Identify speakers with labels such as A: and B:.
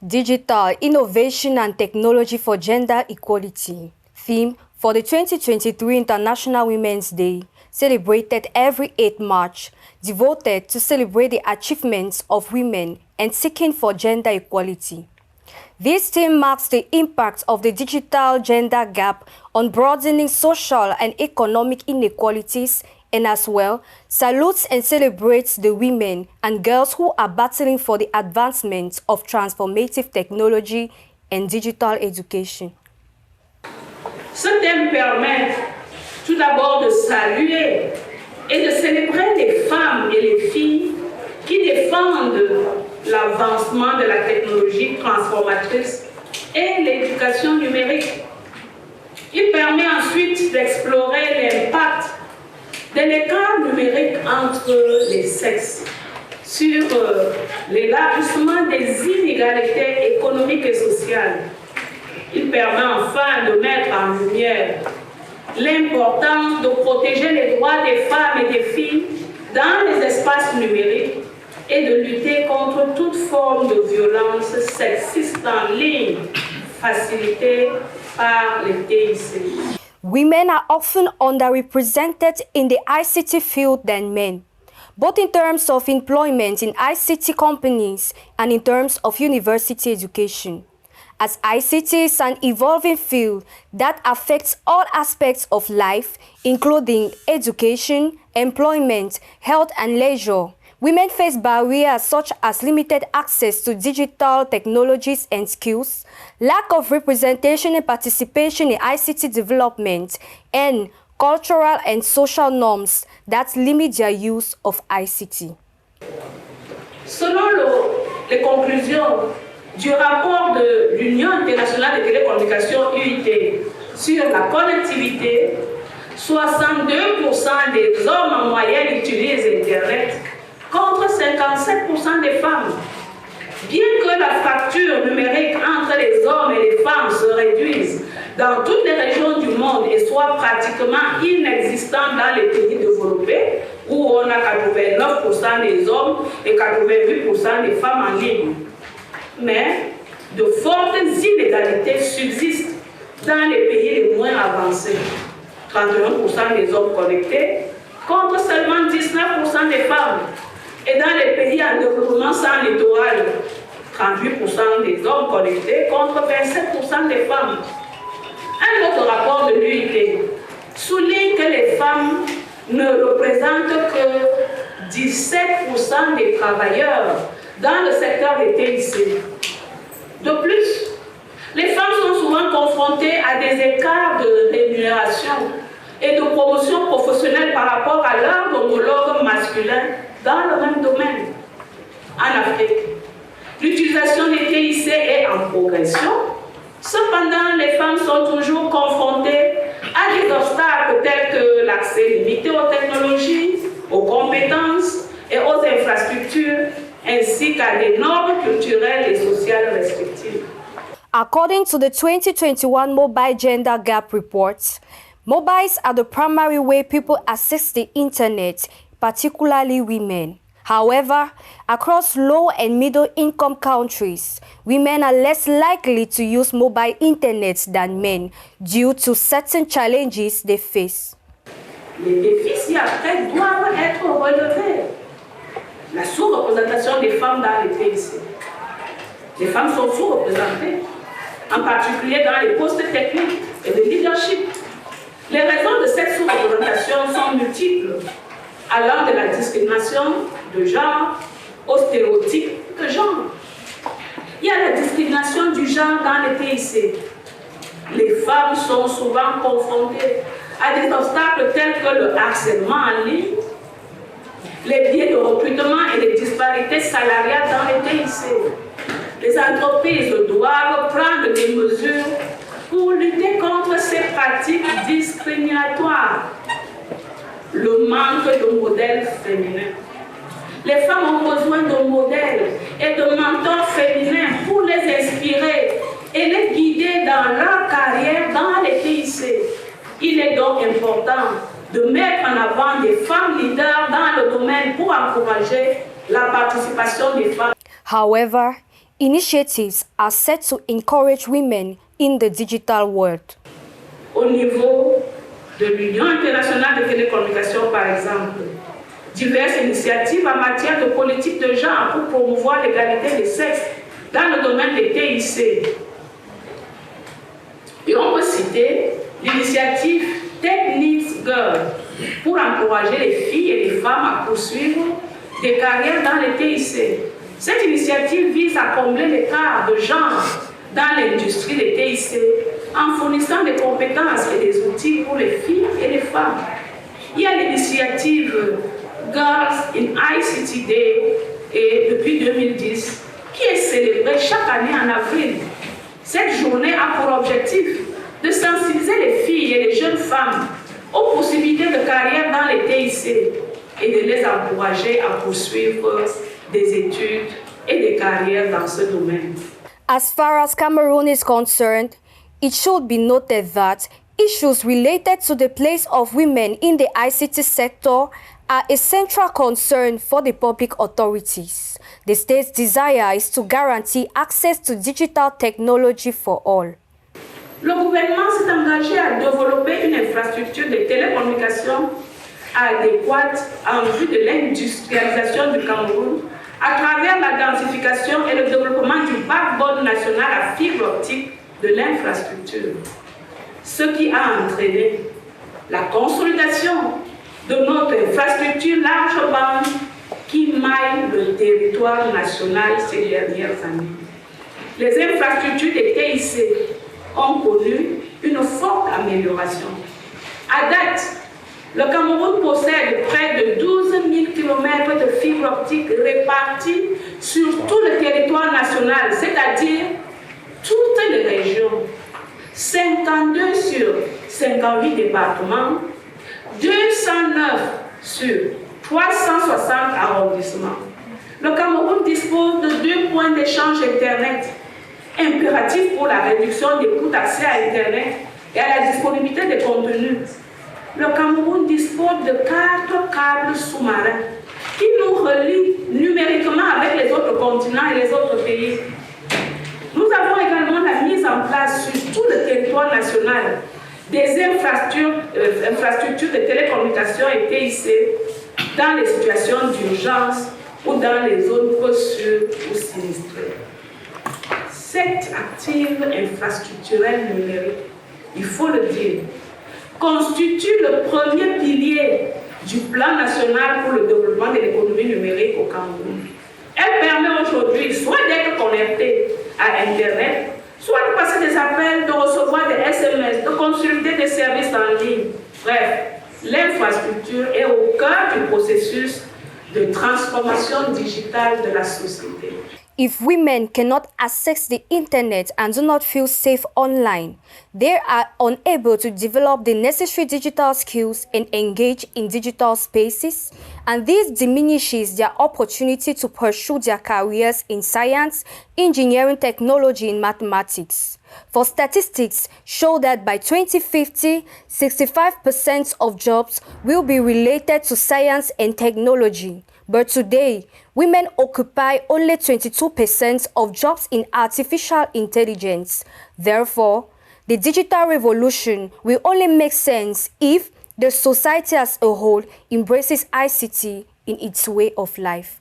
A: Digital Innovation and Technology for Gender Equality, theme for the 2023 International Women's Day, celebrated every 8th March, devoted to celebrate the achievements of women and seeking for gender equality. This theme marks the impact of the digital gender gap on broadening social and economic inequalities, and as well salutes and celebrates the women and girls who are battling for the advancement of transformative technology and digital education.
B: Ce thème permet tout d'abord de saluer et de célébrer les femmes et les filles qui défendent l'avancement de la technologie transformatrice et l'éducation numérique. Il permet ensuite d'explorer l'impact de l'écart numérique entre les sexes sur l'élargissement des inégalités économiques et sociales. Il permet enfin de mettre en lumière l'importance de protéger les droits des femmes et des filles dans les espaces numériques et de lutter contre toute forme de violence sexiste en ligne, facilitée par les TIC.
A: Women are often underrepresented in the ICT field than men, both in terms of employment in ICT companies and in terms of university education. As ICT is an evolving field that affects all aspects of life, including education, employment, health, and leisure, women face barriers such as limited access to digital technologies and skills, lack of representation and participation in ICT development, and cultural and social norms that limit their use of ICT.
B: Selon les conclusions du rapport de l'Union internationale des télécommunications UIT sur la connectivité, 62% des hommes en moyenne utilisent Internet contre 57% des femmes. Bien que la fracture numérique entre les hommes et les femmes se réduise dans toutes les régions du monde et soit pratiquement inexistante dans les pays développés, où on a 89% des hommes et 88% des femmes en ligne. Mais de fortes inégalités subsistent dans les pays les moins avancés. 31% des hommes connectés contre seulement 19% des femmes. Et dans les pays en développement sans littoral, 38% des hommes connectés contre 27% des femmes. Un autre rapport de l'UIT souligne que les femmes ne représentent que 17% des travailleurs dans le secteur des TIC. De plus, les femmes sont souvent confrontées à des écarts de rémunération et de promotion professionnelle par rapport à leurs homologues masculins dans le même domaine. En Afrique, l'utilisation des TIC est en progression. Cependant, les femmes sont toujours confrontées à des obstacles tels que l'accès limité aux technologies, aux compétences et aux infrastructures, ainsi qu'à des normes culturelles et sociales respectives.
A: According to the 2021 Mobile Gender Gap Report, mobiles are the primary way people access the internet, particularly women. However, across low and middle-income countries, women are less likely to use mobile internet than men due to certain challenges they face.
B: Les défis ci-après doivent être relevés. La sous-représentation des femmes dans les TIC. Les femmes sont sous-représentées, en particulier dans les postes techniques et de leadership. Les raisons de cette sous-représentation sont multiples, allant de la discrimination de genre aux stéréotypes de genre. Il y a la discrimination du genre dans les TIC. Les femmes sont souvent confrontées à des obstacles tels que le harcèlement en ligne, les biais de recrutement et les disparités salariales dans les TIC. Les entreprises doivent prendre des mesures pour lutter contre ces pratiques discriminatoires. Le manque de modèles féminins. Les femmes ont besoin de modèles et de mentors féminins pour les inspirer et les guider dans leur carrière dans les TIC. Il est donc important de mettre en avant des femmes leaders dans le domaine pour encourager la participation des femmes.
A: However, Initiatives are set to encourage women in the digital world.
B: Au niveau de l'Union internationale des télécommunications, par exemple, diverses initiatives en matière de politique de genre pour promouvoir l'égalité des sexes dans le domaine des TIC. Et on peut citer l'initiative Tech Needs Girl pour encourager les filles et les femmes à poursuivre des carrières dans les TIC. Cette initiative vise à combler l'écart de genre dans l'industrie des TIC en fournissant des compétences et des outils pour les filles et les femmes. Il y a l'initiative Girls in ICT Day et depuis 2010 qui est célébrée chaque année en avril. Cette journée a pour objectif de sensibiliser les filles et les jeunes femmes aux possibilités de carrière dans les TIC et de les encourager à poursuivre des études et des carrières dans ce domaine.
A: As far as Cameroon is concerned, it should be noted that issues related to the place of women in the ICT sector are a central concern for the public authorities. The state's desire is to guarantee access to digital technology for all.
B: Le gouvernement s'est engagé à développer une infrastructure de télécommunications adéquate en vue de l'industrialisation du Cameroun à travers la densification et le développement du backbone national à fibre optique de l'infrastructure, ce qui a entraîné la consolidation de notre infrastructure large bande qui maille le territoire national ces dernières années. Les infrastructures des TIC ont connu une forte amélioration. À date, le Cameroun possède près de 12 000 km de fibres optiques réparties sur tout le territoire national, c'est-à-dire toutes les régions. 52 sur 58 départements, 209 sur 360 arrondissements. Le Cameroun dispose de 2 points d'échange Internet, impératifs pour la réduction des coûts d'accès à Internet et à la disponibilité des contenus. Le Cameroun dispose de 4 câbles sous-marins qui nous relient numériquement avec les autres continents et les autres pays. Nous avons également la mise en place sur tout le territoire national des infrastructures de télécommunications et TIC dans les situations d'urgence ou dans les zones peu sûres ou sinistrées. Cette active infrastructurelle numérique, il faut le dire, constitue le premier pilier du plan national pour le développement de l'économie numérique au Cameroun. Elle permet aujourd'hui soit d'être connecté à Internet, soit de passer des appels, de recevoir des SMS, de consulter des services en ligne. Bref, l'infrastructure est au cœur du processus de transformation digitale de la société.
A: If women cannot access the internet and do not feel safe online, they are unable to develop the necessary digital skills and engage in digital spaces, and this diminishes their opportunity to pursue their careers in science, engineering, technology, and mathematics. For statistics show that by 2050, 65% of jobs will be related to science and technology. But today, women occupy only 22% of jobs in artificial intelligence. Therefore, the digital revolution will only make sense if the society as a whole embraces ICT in its way of life.